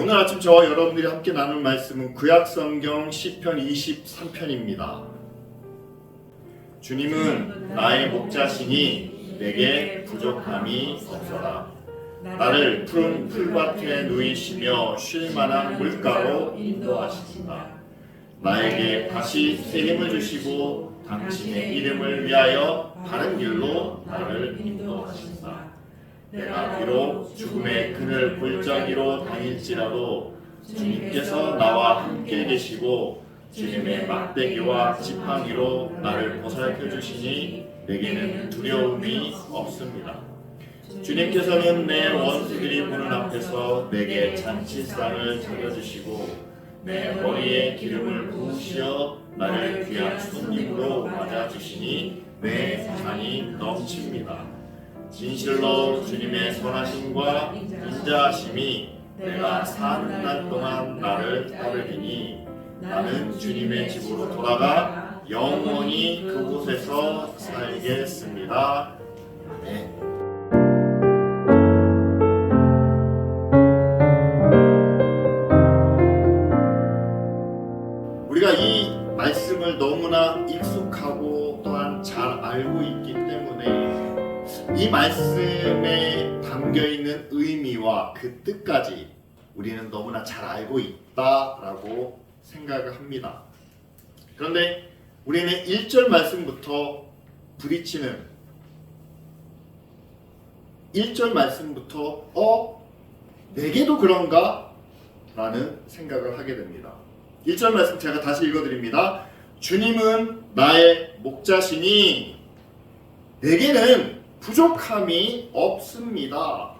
오늘 아침 저와 여러분들이 함께 나눌 말씀은 구약성경 시편 23편입니다. 주님은 나의 목자시니 내게 부족함이 없어라. 나를 푸른 풀밭에 누이시며 쉴만한 물가로 인도하신다. 나에게 다시 새 힘을 주시고 당신의 이름을 위하여 바른 길로 나를 인도하신다. 내가 비록 죽음의 그늘 골짜기로 다닐지라도 주님께서 나와 함께 계시고 주님의 막대기와 지팡이로 나를 보살펴 주시니 내게는 두려움이 없습니다. 주님께서는 내 원수들이 보는 앞에서 내게 잔치상을 차려주시고 내 머리에 기름을 부으시어 나를 귀한 손님으로 맞아주시니 내 잔이 넘칩니다. 진실로 주님의 선하심과 인자하심이 내가 사는 날 동안 나를 따르리니 나는 주님의 집으로 돌아가 영원히 그곳에서 살겠습니다. 아멘. 우리가 이 말씀을 너무나 익숙하고 또한 잘 알고 있기 때문에 이 말씀에 담겨있는 의미와 그 뜻까지 우리는 너무나 잘 알고 있다라고 생각을 합니다. 그런데 우리는 1절 말씀부터 부딪히는 1절 말씀부터 내게도 그런가? 라는 생각을 하게 됩니다. 1절 말씀 제가 다시 읽어드립니다. 주님은 나의 목자시니 내게는 부족함이 없습니다.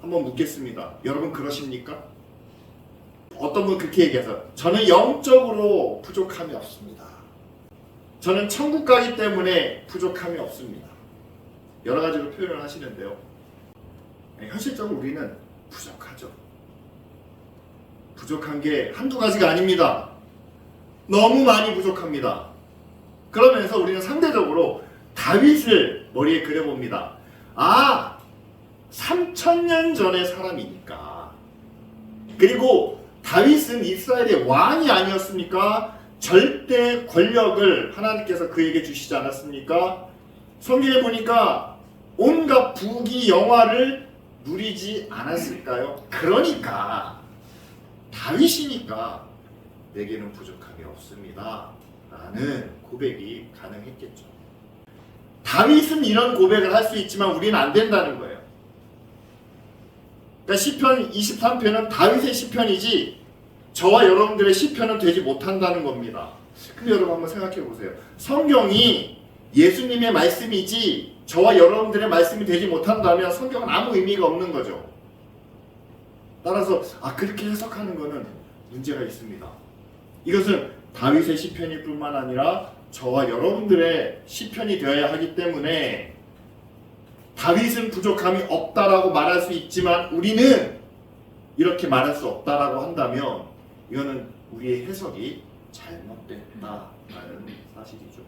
한번 묻겠습니다. 여러분 그러십니까? 어떤 분 그렇게 얘기해서 저는 영적으로 부족함이 없습니다. 저는 천국 가기 때문에 부족함이 없습니다. 여러 가지로 표현을 하시는데요. 현실적으로 우리는 부족하죠. 부족한 게 한두 가지가 아닙니다. 너무 많이 부족합니다. 그러면서 우리는 상대적으로 다윗을 머리에 그려봅니다. 3000년 전의 사람이니까. 그리고 다윗은 이스라엘의 왕이 아니었습니까? 절대 권력을 하나님께서 그에게 주시지 않았습니까? 성경에 보니까 온갖 부귀 영화를 누리지 않았을까요? 그러니까 다윗이니까 내게는 부족함이 없습니다 라는 고백이 가능했겠죠. 다윗은 이런 고백을 할 수 있지만 우리는 안 된다는 거예요. 그러니까 시편 23편은 다윗의 시편이지 저와 여러분들의 시편은 되지 못한다는 겁니다. 근데 여러분 한번 생각해 보세요. 성경이 예수님의 말씀이지 저와 여러분들의 말씀이 되지 못한다면 성경은 아무 의미가 없는 거죠. 따라서 그렇게 해석하는 것은 문제가 있습니다. 이것은 다윗의 시편일 뿐만 아니라 저와 여러분들의 시편이 되어야 하기 때문에 다윗은 부족함이 없다라고 말할 수 있지만 우리는 이렇게 말할 수 없다라고 한다면 이거는 우리의 해석이 잘못됐다라는 사실이죠.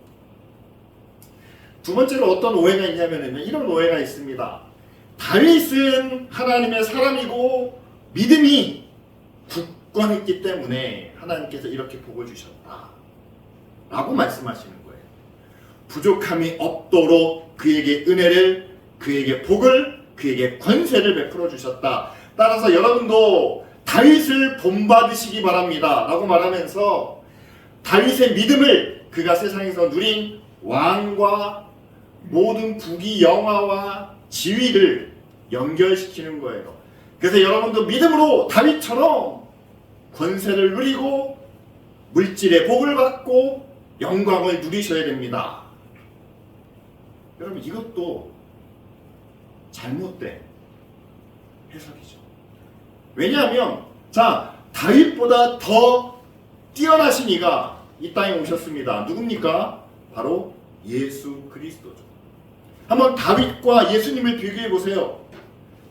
두 번째로 어떤 오해가 있냐면 이런 오해가 있습니다. 다윗은 하나님의 사람이고 믿음이 굳건했기 때문에 하나님께서 이렇게 복을 주셨다 라고 말씀하시는 거예요. 부족함이 없도록 그에게 은혜를, 그에게 복을, 그에게 권세를 베풀어 주셨다. 따라서 여러분도 다윗을 본받으시기 바랍니다 라고 말하면서 다윗의 믿음을 그가 세상에서 누린 왕과 모든 부귀 영화와 지위를 연결시키는 거예요. 그래서 여러분도 믿음으로 다윗처럼 권세를 누리고 물질의 복을 받고 영광을 누리셔야 됩니다. 여러분 이것도 잘못된 해석이죠. 왜냐하면 다윗보다 더 뛰어나신 이가 이 땅에 오셨습니다. 누굽니까? 바로 예수 그리스도죠. 한번 다윗과 예수님을 비교해 보세요.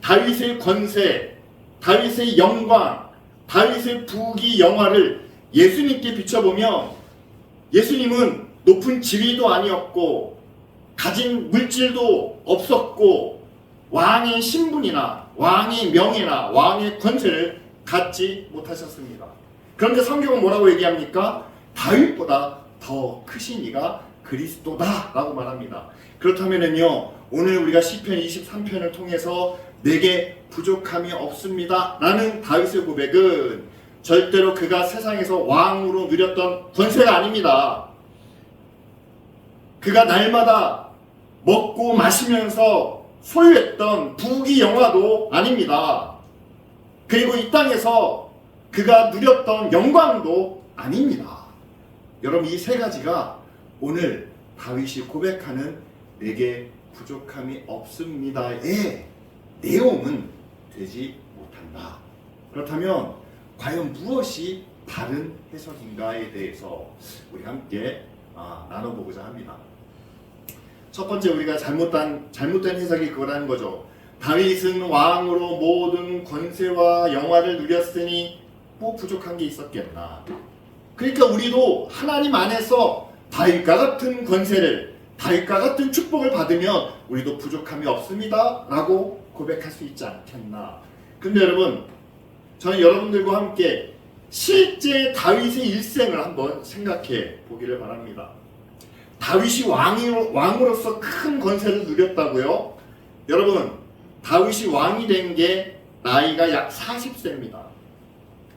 다윗의 권세, 다윗의 영광, 다윗의 부귀 영화를 예수님께 비춰보면 예수님은 높은 지위도 아니었고 가진 물질도 없었고 왕의 신분이나 왕의 명예나 왕의 권세를 갖지 못하셨습니다. 그런데 성경은 뭐라고 얘기합니까? 다윗보다 더 크신 이가 그리스도다 라고 말합니다. 그렇다면은요, 오늘 우리가 시편 23편을 통해서 내게 부족함이 없습니다 라는 다윗의 고백은 절대로 그가 세상에서 왕으로 누렸던 권세가 아닙니다. 그가 날마다 먹고 마시면서 소유했던 부귀 영화도 아닙니다. 그리고 이 땅에서 그가 누렸던 영광도 아닙니다. 여러분, 이 세 가지가 오늘 다윗이 고백하는 내게 부족함이 없습니다의 내용은 되지 못한다. 그렇다면 과연 무엇이 다른 해석인가에 대해서 우리 함께 나눠보고자 합니다. 첫 번째, 우리가 잘못된 해석이 그거라는 거죠. 다윗은 왕으로 모든 권세와 영화를 누렸으니 뭐 부족한 게 있었겠나. 그러니까 우리도 하나님 안에서 다윗과 같은 권세를, 다윗과 같은 축복을 받으면 우리도 부족함이 없습니다 라고 고백할 수 있지 않겠나. 근데 여러분, 저는 여러분들과 함께 실제 다윗의 일생을 한번 생각해 보기를 바랍니다. 다윗이 왕으로서 큰 권세를 누렸다고요? 여러분, 다윗이 왕이 된 게 나이가 약 40세입니다.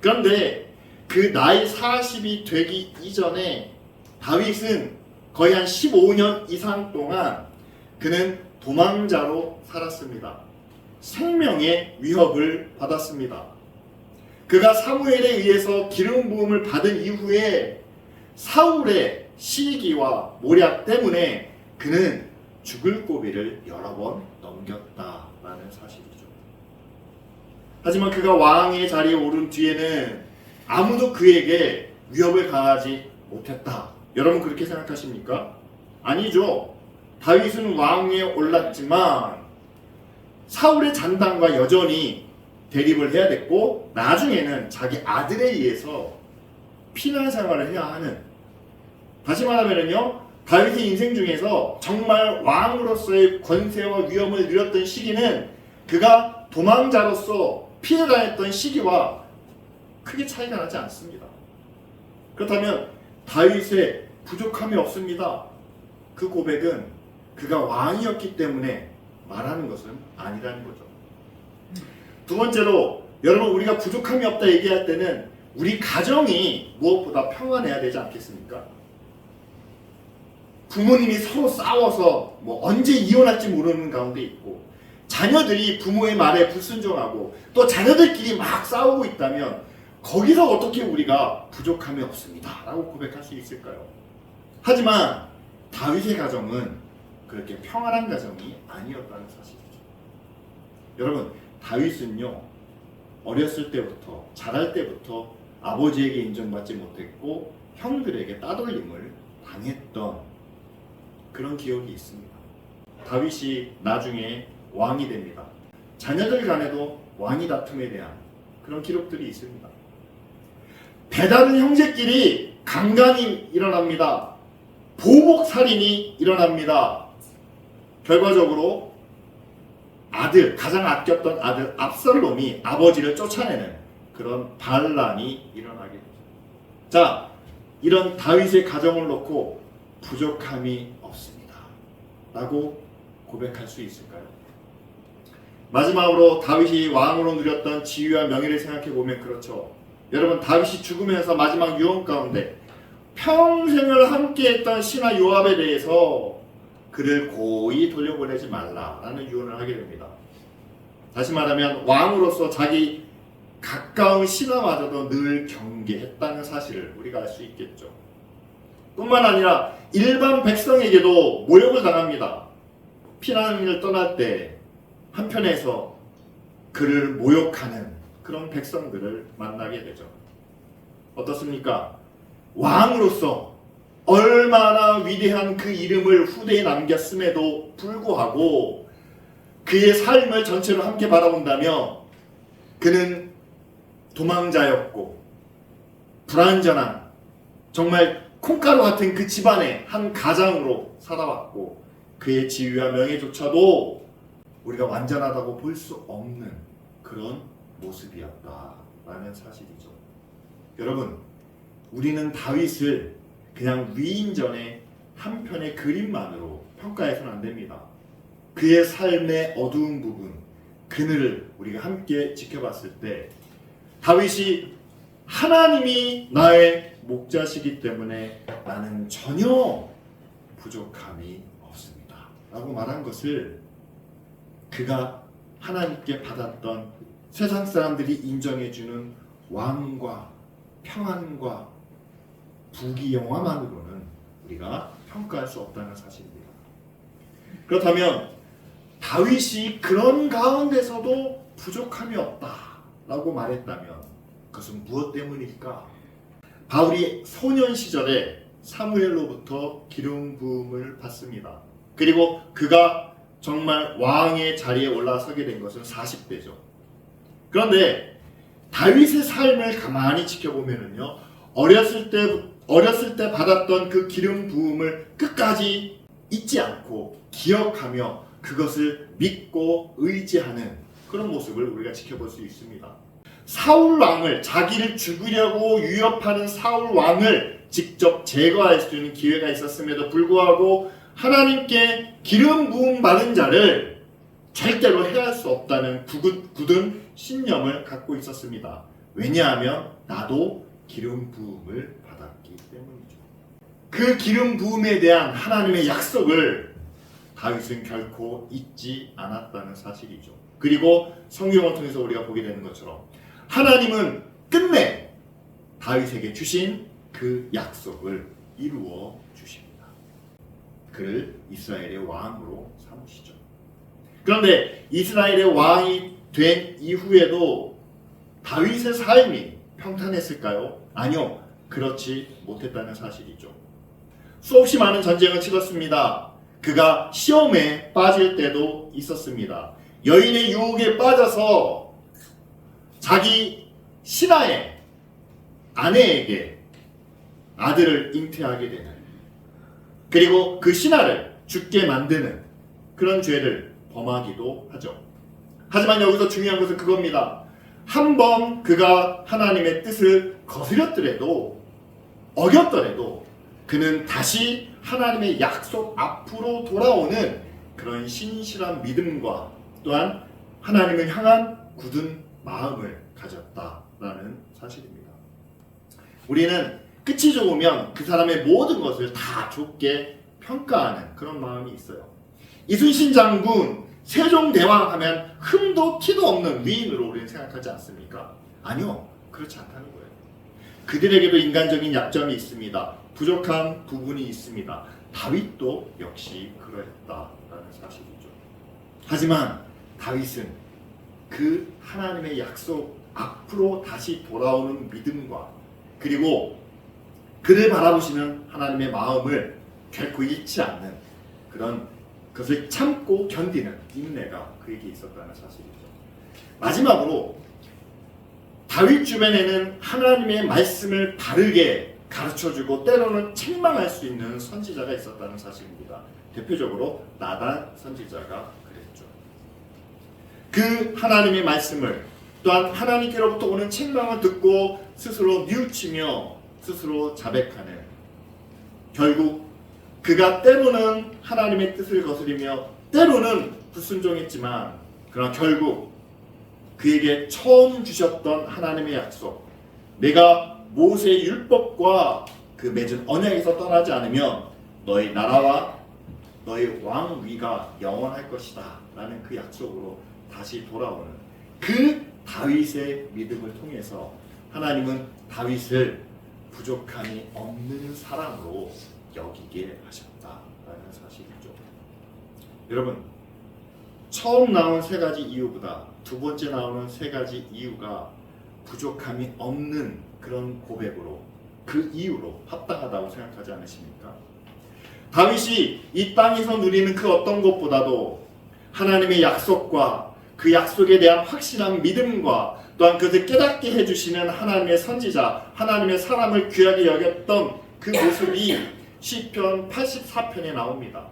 그런데 그 나이 40이 되기 이전에 다윗은 거의 한 15년 이상 동안 그는 도망자로 살았습니다. 생명의 위협을 받았습니다. 그가 사무엘에 의해서 기름 부음을 받은 이후에 사울의 시기와 모략 때문에 그는 죽을 고비를 여러 번 넘겼다라는 사실이죠. 하지만 그가 왕의 자리에 오른 뒤에는 아무도 그에게 위협을 가하지 못했다. 여러분, 그렇게 생각하십니까? 아니죠. 다윗은 왕위에 올랐지만 사울의 잔당과 여전히 대립을 해야 됐고, 나중에는 자기 아들에 의해서 피난 생활을 해야 하는, 다시 말하면요, 다윗의 인생 중에서 정말 왕으로서의 권세와 위엄을 누렸던 시기는 그가 도망자로서 피해다녔던 시기와 크게 차이가 나지 않습니다. 그렇다면 다윗의 부족함이 없습니다, 그 고백은 그가 왕이었기 때문에 말하는 것은 아니라는 거죠. 두 번째로, 여러분, 우리가 부족함이 없다 얘기할 때는 우리 가정이 무엇보다 평안해야 되지 않겠습니까? 부모님이 서로 싸워서 언제 이혼할지 모르는 가운데 있고, 자녀들이 부모의 말에 불순종하고 또 자녀들끼리 막 싸우고 있다면 거기서 어떻게 우리가 부족함이 없습니다 라고 고백할 수 있을까요? 하지만 다윗의 가정은 그렇게 평안한 가정이 아니었다는 사실이죠. 여러분, 다윗은요, 어렸을 때부터, 자랄 때부터 아버지에게 인정받지 못했고 형들에게 따돌림을 당했던 그런 기억이 있습니다. 다윗이 나중에 왕이 됩니다. 자녀들 간에도 왕위 다툼에 대한 그런 기록들이 있습니다. 배다른 형제끼리 강간이 일어납니다. 보복살인이 일어납니다. 결과적으로 가장 아꼈던 아들 압살롬이 아버지를 쫓아내는 그런 반란이 일어나게 되죠. 자, 이런 다윗의 가정을 놓고 부족함이 없습니다 라고 고백할 수 있을까요? 마지막으로 다윗이 왕으로 누렸던 지위와 명예를 생각해 보면 그렇죠. 여러분, 다윗이 죽으면서 마지막 유언 가운데 평생을 함께했던 신하 요압에 대해서 그를 고이 돌려보내지 말라라는 유언을 하게 됩니다. 다시 말하면 왕으로서 자기 가까운 신하마저도 늘 경계했다는 사실을 우리가 알 수 있겠죠. 뿐만 아니라 일반 백성에게도 모욕을 당합니다. 피난을 떠날 때 한편에서 그를 모욕하는 그런 백성들을 만나게 되죠. 어떻습니까? 왕으로서 얼마나 위대한 그 이름을 후대에 남겼음에도 불구하고 그의 삶을 전체로 함께 바라본다면 그는 도망자였고 불완전한, 정말 콩가루 같은 그 집안의 한 가장으로 살아왔고 그의 지위와 명예조차도 우리가 완전하다고 볼 수 없는 그런 모습이었다. 라는 사실이죠. 여러분, 우리는 다윗을 그냥 위인전의 한 편의 그림만으로 평가해서는 안 됩니다. 그의 삶의 어두운 부분, 그늘을 우리가 함께 지켜봤을 때 다윗이 하나님이 나의 목자시기 때문에 나는 전혀 부족함이 없습니다 라고 말한 것을 그가 하나님께 받았던 세상 사람들이 인정해주는 왕과 평안과 부귀영화만으로는 우리가 평가할 수 없다는 사실입니다. 그렇다면 다윗이 그런 가운데서도 부족함이 없다라고 말했다면 그것은 무엇 때문일까? 바울이 소년 시절에 사무엘로부터 기름 부음을 받습니다. 그리고 그가 정말 왕의 자리에 올라서게 된 것은 40대죠. 그런데 다윗의 삶을 가만히 지켜보면요, 어렸을 때 받았던 그 기름 부음을 끝까지 잊지 않고 기억하며 그것을 믿고 의지하는 그런 모습을 우리가 지켜볼 수 있습니다. 사울 왕을, 자기를 죽이려고 위협하는 사울 왕을 직접 제거할 수 있는 기회가 있었음에도 불구하고 하나님께 기름 부음 받은 자를 절대로 해할 수 없다는 굳은 신념을 갖고 있었습니다. 왜냐하면 나도 기름 부음을 받았기 때문이죠. 그 기름 부음에 대한 하나님의 약속을 다윗은 결코 잊지 않았다는 사실이죠. 그리고 성경을 통해서 우리가 보게 되는 것처럼 하나님은 끝내 다윗에게 주신 그 약속을 이루어 주십니다. 그를 이스라엘의 왕으로 삼으시죠. 그런데 이스라엘의 왕이 된 이후에도 다윗의 삶이 평탄했을까요? 아니요, 그렇지 못했다는 사실이죠. 수없이 많은 전쟁을 치렀습니다. 그가 시험에 빠질 때도 있었습니다. 여인의 유혹에 빠져서 자기 신하의 아내에게 아들을 잉태하게 되는, 그리고 그 신하를 죽게 만드는 그런 죄를 범하기도 하죠. 하지만 여기서 중요한 것은 그겁니다. 한번 그가 하나님의 뜻을 거스렸더라도, 어겼더라도 그는 다시 하나님의 약속 앞으로 돌아오는 그런 신실한 믿음과 또한 하나님을 향한 굳은 마음을 가졌다라는 사실입니다. 우리는 끝이 좋으면 그 사람의 모든 것을 다 좋게 평가하는 그런 마음이 있어요. 이순신 장군, 세종대왕 하면 흠도 티도 없는 위인으로 우리는 생각하지 않습니까? 아니요, 그렇지 않다는 거예요. 그들에게도 인간적인 약점이 있습니다. 부족한 부분이 있습니다. 다윗도 역시 그러했다라는 사실이죠. 하지만 다윗은 그 하나님의 약속 앞으로 다시 돌아오는 믿음과 그리고 그를 바라보시는 하나님의 마음을 결코 잃지 않는 그런 그것을 참고 견디는 인내가 그에게 있었다는 사실이죠. 마지막으로 다윗 주변에는 하나님의 말씀을 바르게 가르쳐주고 때로는 책망할 수 있는 선지자가 있었다는 사실입니다. 대표적으로 나단 선지자가 그랬죠. 그 하나님의 말씀을 또한 하나님께로부터 오는 책망을 듣고 스스로 뉘우치며 스스로 자백하는, 결국 그가 때로는 하나님의 뜻을 거스리며 때로는 불순종했지만 그러나 결국 그에게 처음 주셨던 하나님의 약속, 내가 모세의 율법과 그 맺은 언약에서 떠나지 않으면 너희 나라와 너희 왕위가 영원할 것이다 라는 그 약속으로 다시 돌아오는 그 다윗의 믿음을 통해서 하나님은 다윗을 부족함이 없는 사람으로 여기게 하셨다라는 사실이죠. 여러분, 처음 나온 세 가지 이유보다 두 번째 나오는 세 가지 이유가 부족함이 없는 그런 고백으로, 그 이유로 합당하다고 생각하지 않으십니까? 다윗이 이 땅에서 누리는 그 어떤 것보다도 하나님의 약속과 그 약속에 대한 확실한 믿음과 또한 그것을 깨닫게 해주시는 하나님의 선지자, 하나님의 사람을 귀하게 여겼던 그 모습이 시편 84편에 나옵니다.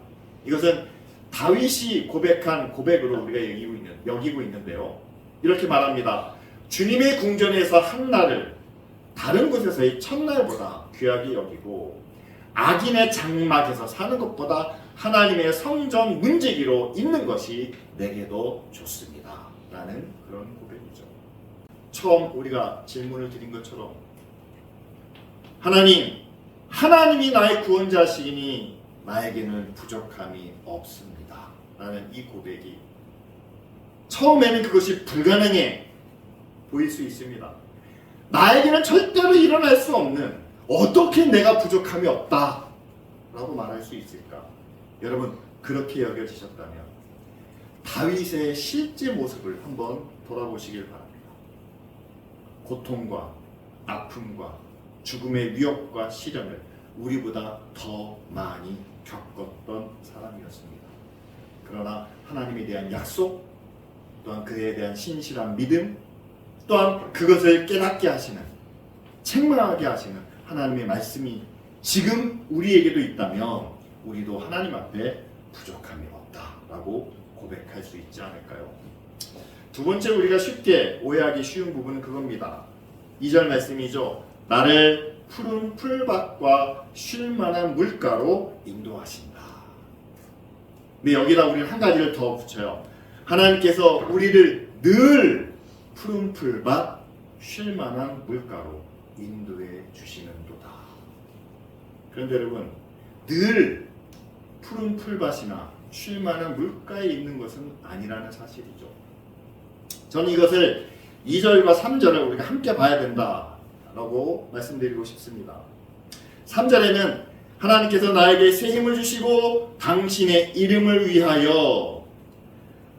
이것은 다윗이 고백한 고백으로 우리가 여기고 있는데요. 이렇게 말합니다. 주님의 궁전에서 한 날을 다른 곳에서의 첫날보다 귀하게 여기고 악인의 장막에서 사는 것보다 하나님의 성전 문지기로 있는 것이 내게도 좋습니다. 라는 그런 고백이죠. 처음 우리가 질문을 드린 것처럼 하나님이 나의 구원자시기니 나에게는 부족함이 없습니다. 라는 이 고백이 처음에는 그것이 불가능해 보일 수 있습니다. 나에게는 절대로 일어날 수 없는, 어떻게 내가 부족함이 없다 라고 말할 수 있을까? 여러분, 그렇게 여겨지셨다면 다윗의 실제 모습을 한번 돌아보시길 바랍니다. 고통과 아픔과 죽음의 위협과 시련을 우리보다 더 많이 겪었던 사람이었습니다. 그러나 하나님에 대한 약속, 또한 그에 대한 신실한 믿음, 또한 그것을 깨닫게 하시는, 책망하게 하시는 하나님의 말씀이 지금 우리에게도 있다면 우리도 하나님 앞에 부족함이 없다라고 고백할 수 있지 않을까요? 두 번째, 우리가 쉽게 오해하기 쉬운 부분은 그겁니다. 2절 말씀이죠. 나를 푸른 풀밭과 쉴만한 물가로 인도하신다. 근데 여기다 우리는 한 가지를 더 붙여요. 하나님께서 우리를 늘 푸른 풀밭, 쉴만한 물가로 인도해 주시는도다. 그런데 여러분, 늘 푸른 풀밭이나 쉴만한 물가에 있는 것은 아니라는 사실이죠. 저는 이것을 2절과 3절을 우리가 함께 봐야 된다라고 말씀드리고 싶습니다. 3절에는 하나님께서 나에게 새 힘을 주시고 당신의 이름을 위하여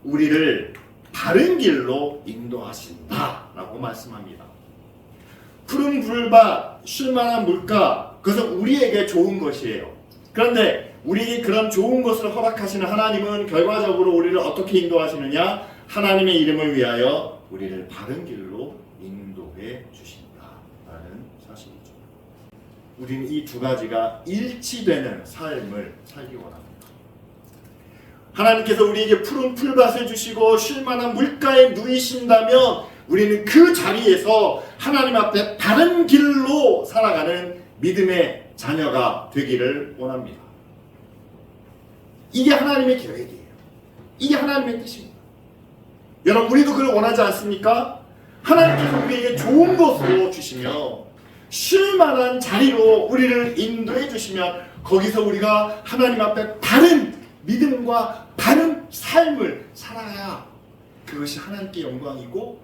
우리를 바른 길로 인도하신다 라고 말씀합니다. 푸른 풀밭, 쉴만한 물가, 그것은 우리에게 좋은 것이에요. 그런데 우리에게 그런 좋은 것을 허락하시는 하나님은 결과적으로 우리를 어떻게 인도하시느냐? 하나님의 이름을 위하여 우리를 바른 길로 인도해 주신다라는 사실이죠. 우리는 이 두 가지가 일치되는 삶을 살기 원합니다. 하나님께서 우리에게 푸른 풀밭을 주시고 쉴만한 물가에 누이신다면 우리는 그 자리에서 하나님 앞에 바른 길로 살아가는 믿음의 자녀가 되기를 원합니다. 이게 하나님의 계획이에요. 이게 하나님의 뜻입니다. 여러분, 우리도 그걸 원하지 않습니까? 하나님께서 우리에게 좋은 것으로 주시며 쉴만한 자리로 우리를 인도해 주시면 거기서 우리가 하나님 앞에 바른 믿음과 바른 삶을 살아야 그것이 하나님께 영광이고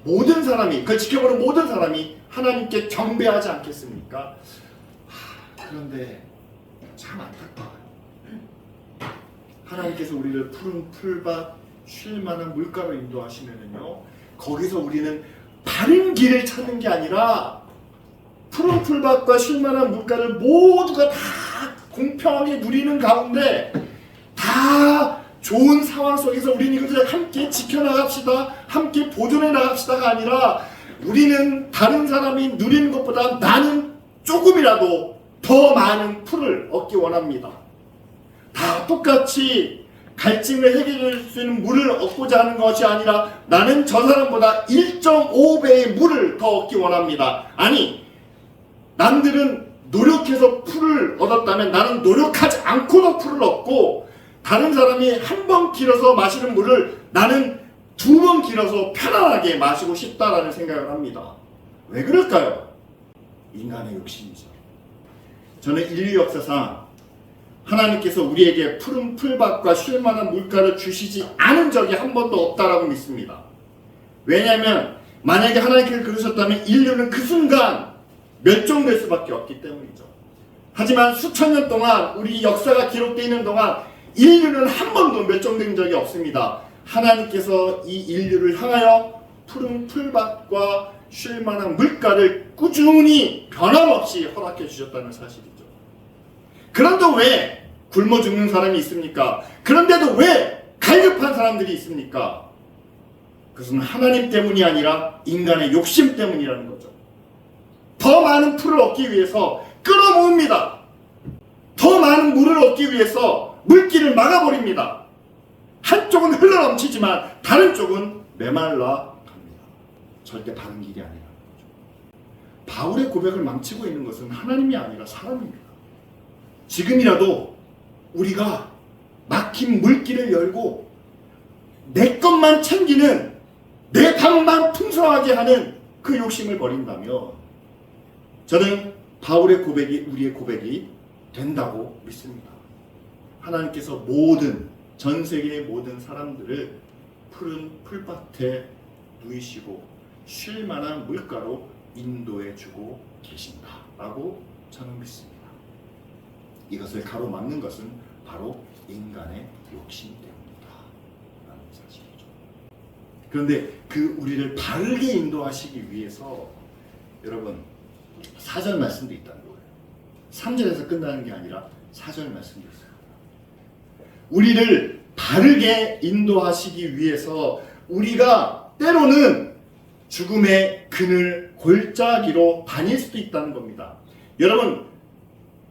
모든 사람이, 그걸 지켜보는 모든 사람이 하나님께 경배하지 않겠습니까? 그런데 참 안타까워요. 하나님께서 우리를 푸른 풀밭, 쉴만한 물가로 인도하시면은요, 거기서 우리는 바른 길을 찾는 게 아니라 푸른 풀밭과 쉴만한 물가를 모두가 다 공평하게 누리는 가운데 다 좋은 상황 속에서 우리는 이것을 함께 지켜나갑시다, 함께 보존해 나갑시다가 아니라 우리는 다른 사람이 누리는 것보다 나는 조금이라도 더 많은 풀을 얻기 원합니다. 다 똑같이 갈증을 해결할 수 있는 물을 얻고자 하는 것이 아니라 나는 저 사람보다 1.5배의 물을 더 얻기 원합니다. 아니, 남들은 노력해서 풀을 얻었다면 나는 노력하지 않고도 풀을 얻고, 다른 사람이 한 번 길어서 마시는 물을 나는 2번 길어서 편안하게 마시고 싶다라는 생각을 합니다. 왜 그럴까요? 인간의 욕심이죠. 저는 인류 역사상 하나님께서 우리에게 푸른 풀밭과 쉴만한 물가를 주시지 않은 적이 한 번도 없다라고 믿습니다. 왜냐하면 만약에 하나님께서 그러셨다면 인류는 그 순간 멸종될 수밖에 없기 때문이죠. 하지만 수천 년 동안 우리 역사가 기록되어 있는 동안 인류는 한 번도 멸종된 적이 없습니다. 하나님께서 이 인류를 향하여 푸른 풀밭과 쉴만한 물가를 꾸준히 변함없이 허락해 주셨다는 사실이죠. 그런데 왜 굶어 죽는 사람이 있습니까? 그런데도 왜 갈급한 사람들이 있습니까? 그것은 하나님 때문이 아니라 인간의 욕심 때문이라는 거죠. 더 많은 풀을 얻기 위해서 끌어모읍니다. 더 많은 물을 얻기 위해서 물길을 막아버립니다. 한쪽은 흘러넘치지만 다른 쪽은 메말라 갑니다. 절대 바른 길이 아니라는 거죠. 바울의 고백을 망치고 있는 것은 하나님이 아니라 사람입니다. 지금이라도 우리가 막힌 물길을 열고 내 것만 챙기는, 내 방만 풍성하게 하는 그 욕심을 버린다면 저는 바울의 고백이 우리의 고백이 된다고 믿습니다. 하나님께서 전 세계의 모든 사람들을 푸른 풀밭에 누이시고 쉴 만한 물가로 인도해 주고 계신다라고 저는 믿습니다. 이것을 가로막는 것은 바로 인간의 욕심 때문이다 라는 사실이죠. 그런데 그 우리를 바르게 인도하시기 위해서 여러분 4절 말씀도 있다는 거예요. 3절에서 끝나는 게 아니라 4절 말씀도 있어요. 우리를 바르게 인도하시기 위해서 우리가 때로는 죽음의 그늘 골짜기로 다닐 수도 있다는 겁니다. 여러분,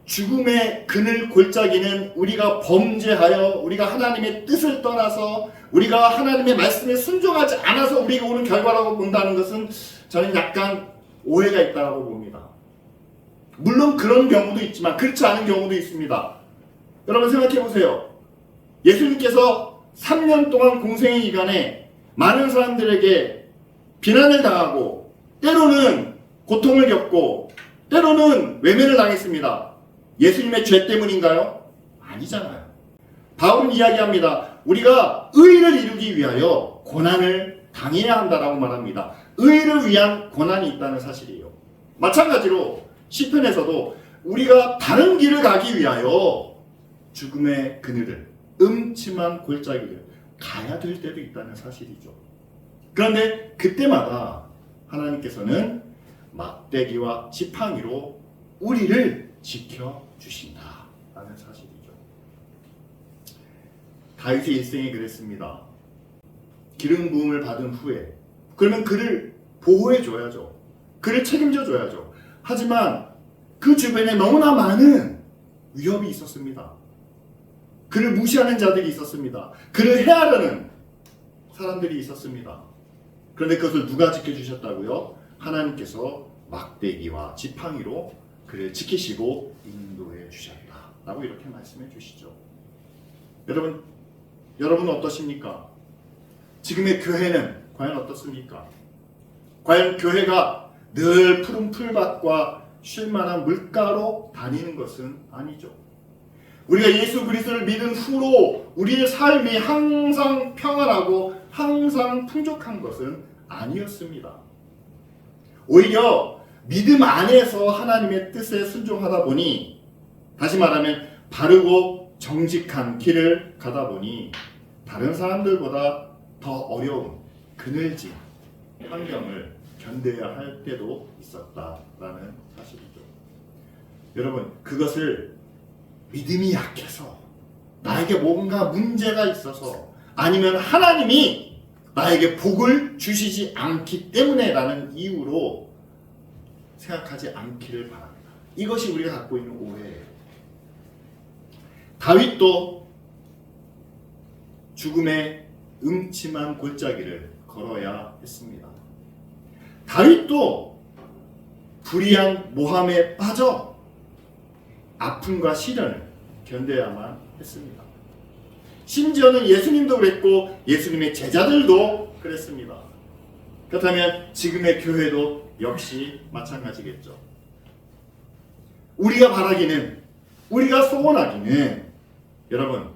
죽음의 그늘 골짜기는 우리가 범죄하여 우리가 하나님의 뜻을 떠나서 우리가 하나님의 말씀에 순종하지 않아서 우리가 오는 결과라고 본다는 것은 저는 약간 오해가 있다고 봅니다. 물론 그런 경우도 있지만 그렇지 않은 경우도 있습니다. 여러분 생각해 보세요. 예수님께서 3년 동안 공생의 기간에 많은 사람들에게 비난을 당하고 때로는 고통을 겪고 때로는 외면을 당했습니다. 예수님의 죄 때문인가요? 아니잖아요. 바울은 이야기합니다. 우리가 의를 이루기 위하여 고난을 당해야 한다라고 말합니다. 의를 위한 고난이 있다는 사실이에요. 마찬가지로 시편에서도 우리가 다른 길을 가기 위하여 죽음의 그늘을, 음침한 골짜기를 가야 될 때도 있다는 사실이죠. 그런데 그때마다 하나님께서는 막대기와 지팡이로 우리를 지켜주신다라는 사실이죠. 다윗의 일생이 그랬습니다. 기름 부음을 받은 후에 그러면 그를 보호해줘야죠. 그를 책임져줘야죠. 하지만 그 주변에 너무나 많은 위협이 있었습니다. 그를 무시하는 자들이 있었습니다. 그를 해하려는 사람들이 있었습니다. 그런데 그것을 누가 지켜주셨다고요? 하나님께서 막대기와 지팡이로 그를 지키시고 인도해 주셨다라고 이렇게 말씀해 주시죠. 여러분 어떠십니까? 지금의 교회는 과연 어떻습니까? 과연 교회가 늘 푸른 풀밭과 쉴만한 물가로 다니는 것은 아니죠. 우리가 예수 그리스도를 믿은 후로 우리의 삶이 항상 평안하고 항상 풍족한 것은 아니었습니다. 오히려 믿음 안에서 하나님의 뜻에 순종하다 보니, 다시 말하면 바르고 정직한 길을 가다 보니 다른 사람들보다 더 어려운 그늘진 환경을 견뎌야 할 때도 있었다라는 사실이죠. 여러분, 그것을 믿음이 약해서, 나에게 뭔가 문제가 있어서, 아니면 하나님이 나에게 복을 주시지 않기 때문에 라는 이유로 생각하지 않기를 바랍니다. 이것이 우리가 갖고 있는 오해예요. 다윗도 죽음의 음침한 골짜기를 걸어야 했습니다. 다윗도 불의한 모함에 빠져 아픔과 시련을 견뎌야만 했습니다. 심지어는 예수님도 그랬고 예수님의 제자들도 그랬습니다. 그렇다면 지금의 교회도 역시 마찬가지겠죠. 우리가 바라기는, 우리가 소원하기는, 여러분,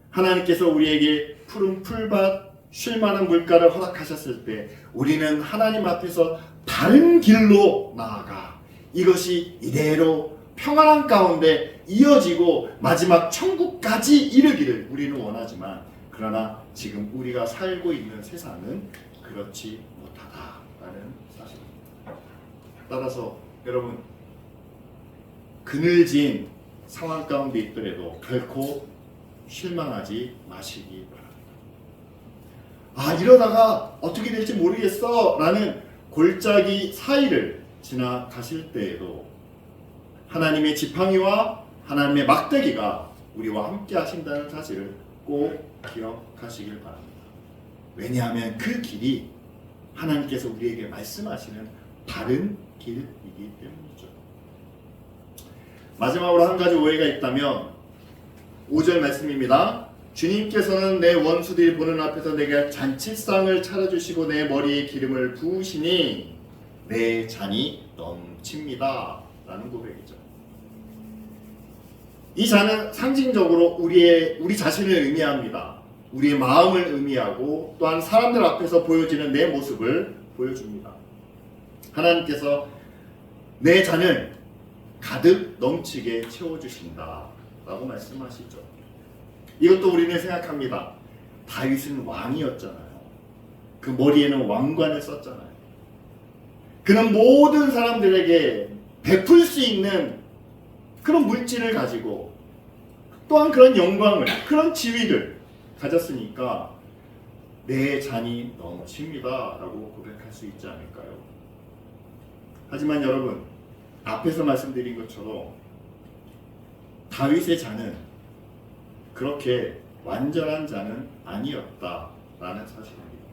하나님께서 우리에게 푸른 풀밭, 쉴만한 물가를 허락하셨을 때 우리는 하나님 앞에서 다른 길로 나아가 이것이 이대로 평안한 가운데 이어지고 마지막 천국까지 이르기를 우리는 원하지만, 그러나 지금 우리가 살고 있는 세상은 그렇지 못하다라는 사실입니다. 따라서 여러분, 그늘진 상황 가운데 있더라도 결코 실망하지 마시기 바랍니다. 이러다가 어떻게 될지 모르겠어 라는 골짜기 사이를 지나가실 때에도 하나님의 지팡이와 하나님의 막대기가 우리와 함께 하신다는 사실을 꼭 기억하시길 바랍니다. 왜냐하면 그 길이 하나님께서 우리에게 말씀하시는 바른 길이기 때문이죠. 마지막으로 한 가지 오해가 있다면 5절 말씀입니다. 주님께서는 내 원수들이 보는 앞에서 내게 잔치상을 차려주시고 내 머리에 기름을 부으시니 내 잔이 넘칩니다 라는 고백이죠. 이 잔은 상징적으로 우리 자신을 의미합니다. 우리의 마음을 의미하고 또한 사람들 앞에서 보여지는 내 모습을 보여줍니다. 하나님께서 내 잔을 가득 넘치게 채워주신다 라고 말씀하시죠. 이것도 우리는 생각합니다. 다윗은 왕이었잖아요. 그 머리에는 왕관을 썼잖아요. 그는 모든 사람들에게 베풀 수 있는 그런 물질을 가지고 또한 그런 영광을, 그런 지위를 가졌으니까 내 잔이 넘칩니다 라고 고백할 수 있지 않을까요? 하지만 여러분, 앞에서 말씀드린 것처럼 다윗의 잔은 그렇게 완전한 잔은 아니었다라는 사실입니다.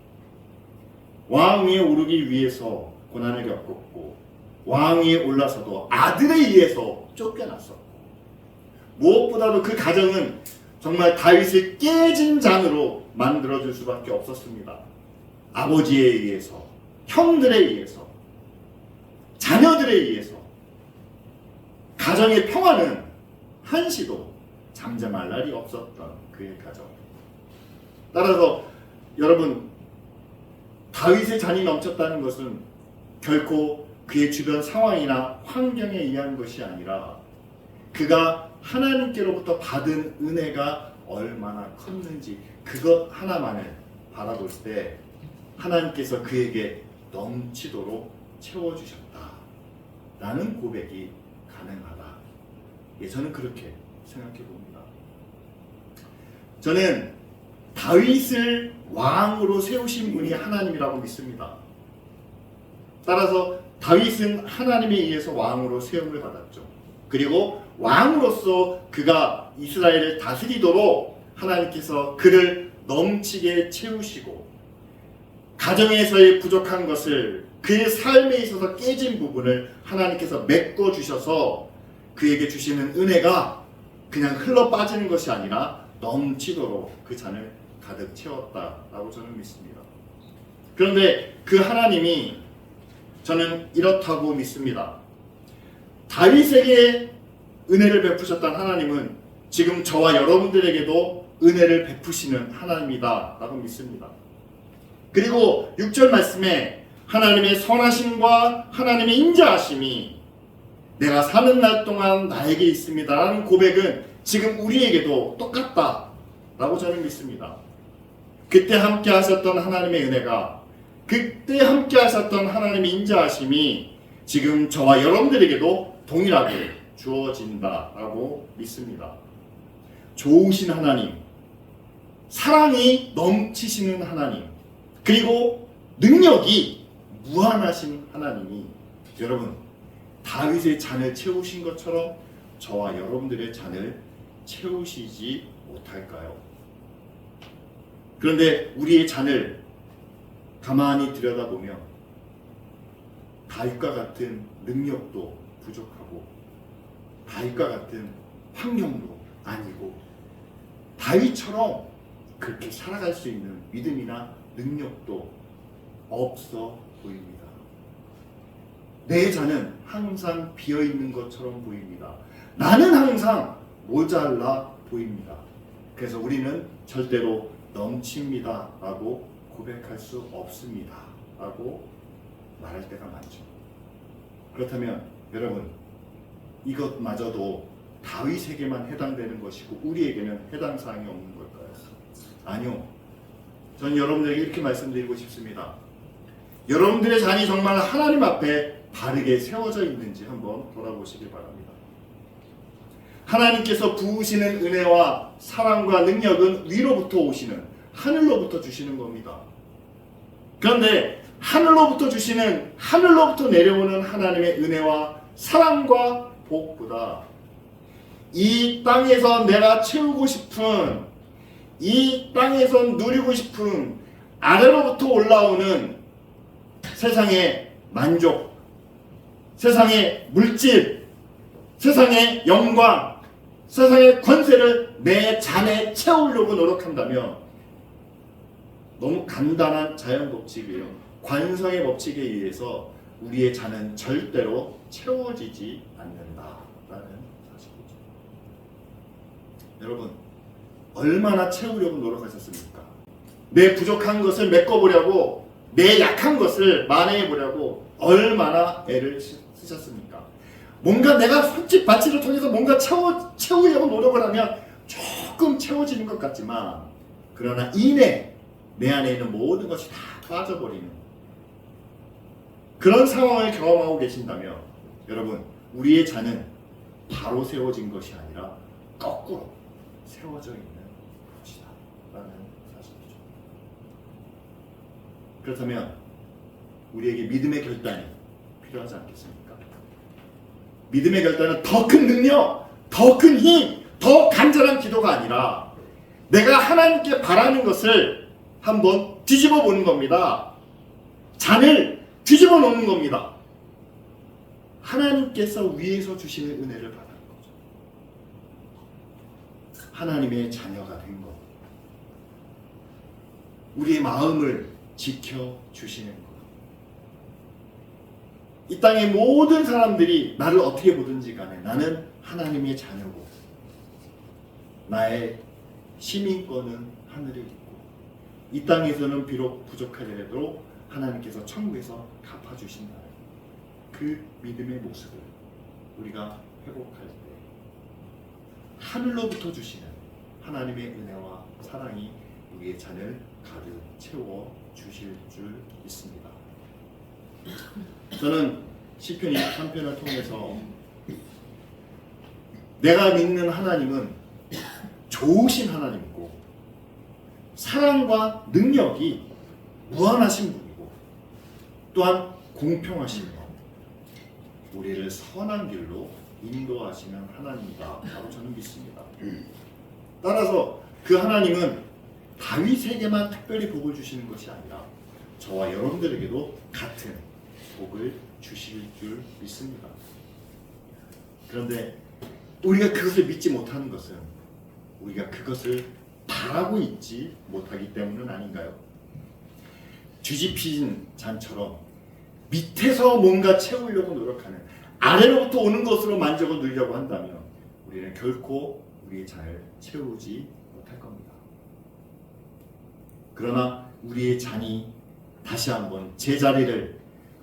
왕 위에 오르기 위해서 고난을 겪었고 왕 위에 올라서도 아들에 의해서 쫓겨났었고 무엇보다도 그 가정은 정말 다윗을 깨진 잔으로 만들어줄 수밖에 없었습니다. 아버지에 의해서, 형들에 의해서, 자녀들에 의해서 가정의 평화는 한시도 잠잠할 날이 없었던 그의 가정. 따라서 여러분, 다윗의 잔이 넘쳤다는 것은 결코 그의 주변 상황이나 환경에 의한 것이 아니라 그가 하나님께로부터 받은 은혜가 얼마나 컸는지 그것 하나만을 바라볼 때 하나님께서 그에게 넘치도록 채워주셨다라는 고백이 가능하다. 저는 그렇게 생각해 봅니다. 저는 다윗을 왕으로 세우신 분이 하나님이라고 믿습니다. 따라서 다윗은 하나님에 의해서 왕으로 세움을 받았죠. 그리고 왕으로서 그가 이스라엘을 다스리도록 하나님께서 그를 넘치게 채우시고 가정에서의 부족한 것을, 그의 삶에 있어서 깨진 부분을 하나님께서 메꿔주셔서 그에게 주시는 은혜가 그냥 흘러 빠지는 것이 아니라 넘치도록 그 잔을 가득 채웠다라고 저는 믿습니다. 그런데 그 하나님이 저는 이렇다고 믿습니다. 다윗에게 은혜를 베푸셨던 하나님은 지금 저와 여러분들에게도 은혜를 베푸시는 하나님이다 라고 믿습니다. 그리고 6절 말씀에 하나님의 선하심과 하나님의 인자하심이 내가 사는 날 동안 나에게 있습니다 라는 고백은 지금 우리에게도 똑같다 라고 저는 믿습니다. 그때 함께 하셨던 하나님의 은혜가, 그때 함께 하셨던 하나님의 인자하심이 지금 저와 여러분들에게도 동일하게 주어진다라고 믿습니다. 좋으신 하나님, 사랑이 넘치시는 하나님, 그리고 능력이 무한하신 하나님이 여러분 다윗의 잔을 채우신 것처럼 저와 여러분들의 잔을 채우시지 못할까요? 그런데 우리의 잔을 가만히 들여다보면 다윗과 같은 능력도 부족하고 다윗과 같은 환경도 아니고 다윗처럼 그렇게 살아갈 수 있는 믿음이나 능력도 없어 보입니다. 내 잔은 항상 비어있는 것처럼 보입니다. 나는 항상 모자라 보입니다. 그래서 우리는 절대로 넘칩니다 라고 고백할 수 없습니다 라고 말할 때가 많죠. 그렇다면 여러분, 이것마저도 다윗에게만 해당되는 것이고 우리에게는 해당 사항이 없는 걸까요? 아니요. 전 여러분들에게 이렇게 말씀드리고 싶습니다. 여러분들의 잔이 정말 하나님 앞에 바르게 세워져 있는지 한번 돌아보시기 바랍니다. 하나님께서 부으시는 은혜와 사랑과 능력은 위로부터 오시는, 하늘로부터 주시는 겁니다. 그런데 하늘로부터 주시는, 하늘로부터 내려오는 하나님의 은혜와 사랑과 복보다 이 땅에서 내가 채우고 싶은, 이 땅에서 누리고 싶은 아래로부터 올라오는 세상의 만족, 세상의 물질, 세상의 영광, 세상의 권세를 내 잔에 채우려고 노력한다면 너무 간단한 자연 법칙이에요. 관성의 법칙에 의해서 우리의 잔은 절대로 채워지지 않는다라는 사실이죠. 여러분, 얼마나 채우려고 노력하셨습니까? 내 부족한 것을 메꿔보려고, 내 약한 것을 만회해보려고 얼마나 애를 쓰셨습니까? 뭔가 내가 손짓 발짓을 통해서 뭔가 채우려고 노력을 하면 조금 채워지는 것 같지만, 그러나 이내 내 안에 있는 모든 것이 다 빠져버리는 그런 상황을 경험하고 계신다면, 여러분, 우리의 잔은 바로 세워진 것이 아니라 거꾸로 세워져 있는 것이다 라는 사실이죠. 그렇다면 우리에게 믿음의 결단이 필요하지 않겠습니까? 믿음의 결단은 더 큰 능력, 더 큰 힘, 더 간절한 기도가 아니라 내가 하나님께 바라는 것을 한번 뒤집어 보는 겁니다. 잔을 뒤집어 놓는 겁니다. 하나님께서 위에서 주시는 은혜를 받는 거죠. 하나님의 자녀가 된 것, 우리의 마음을 지켜주시는 것. 이 땅의 모든 사람들이 나를 어떻게 보든지 간에 나는 하나님의 자녀고, 나의 시민권은 하늘에 있고, 이 땅에서는 비록 부족하더라도 하나님께서 천국에서 갚아주신다. 그 믿음의 모습을 우리가 회복할 때 하늘로부터 주시는 하나님의 은혜와 사랑이 우리의 잔을 가득 채워 주실 줄 믿습니다. 저는 시편 23편을 통해서 내가 믿는 하나님은 좋으신 하나님이고 사랑과 능력이 무한하신 분이고 또한 공평하신 분, 우리를 선한 길로 인도하시는 하나님이다 라고 저는 믿습니다. 따라서 그 하나님은 다윗에게만 특별히 복을 주시는 것이 아니라 저와 여러분들에게도 같은 복을 주실 줄 믿습니다. 그런데 우리가 그것을 믿지 못하는 것은 우리가 그것을 바라고 있지 못하기 때문은 아닌가요? 뒤집힌 잔처럼 밑에서 뭔가 채우려고 노력하는, 아래로부터 오는 것으로 만족을 누리려고 한다면 우리는 결코 우리의 잔을 채우지 못할 겁니다. 그러나 우리의 잔이 다시 한번 제자리를,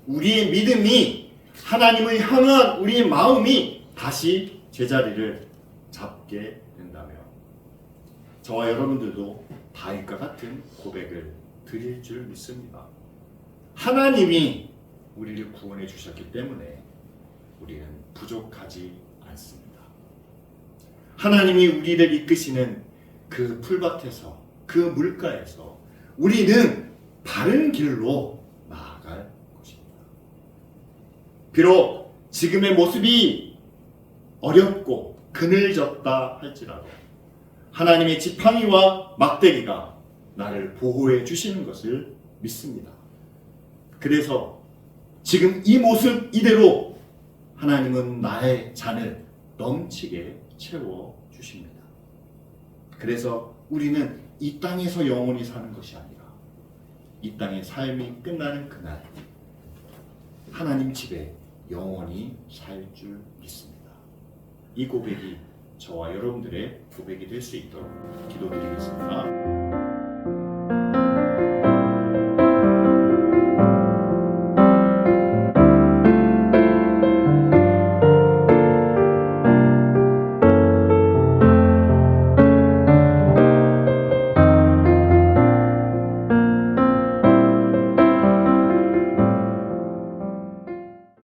우리의 믿음이 하나님을 향한 우리의 마음이 다시 제자리를 잡게 된다면 저와 여러분들도 다윗과 같은 고백을 드릴 줄 믿습니다. 하나님이 우리를 구원해 주셨기 때문에 우리는 부족하지 않습니다. 하나님이 우리를 이끄시는 그 풀밭에서, 그 물가에서 우리는 바른 길로 나아갈 것입니다. 비록 지금의 모습이 어렵고 그늘졌다 할지라도 하나님의 지팡이와 막대기가 나를 보호해 주시는 것을 믿습니다. 그래서 지금 이 모습 이대로 하나님은 나의 잔을 넘치게 채워 주십니다. 그래서 우리는 이 땅에서 영원히 사는 것이 아니라 이 땅의 삶이 끝나는 그날 하나님 집에 영원히 살 줄 믿습니다. 이 고백이 저와 여러분들의 고백이 될 수 있도록 기도드리겠습니다.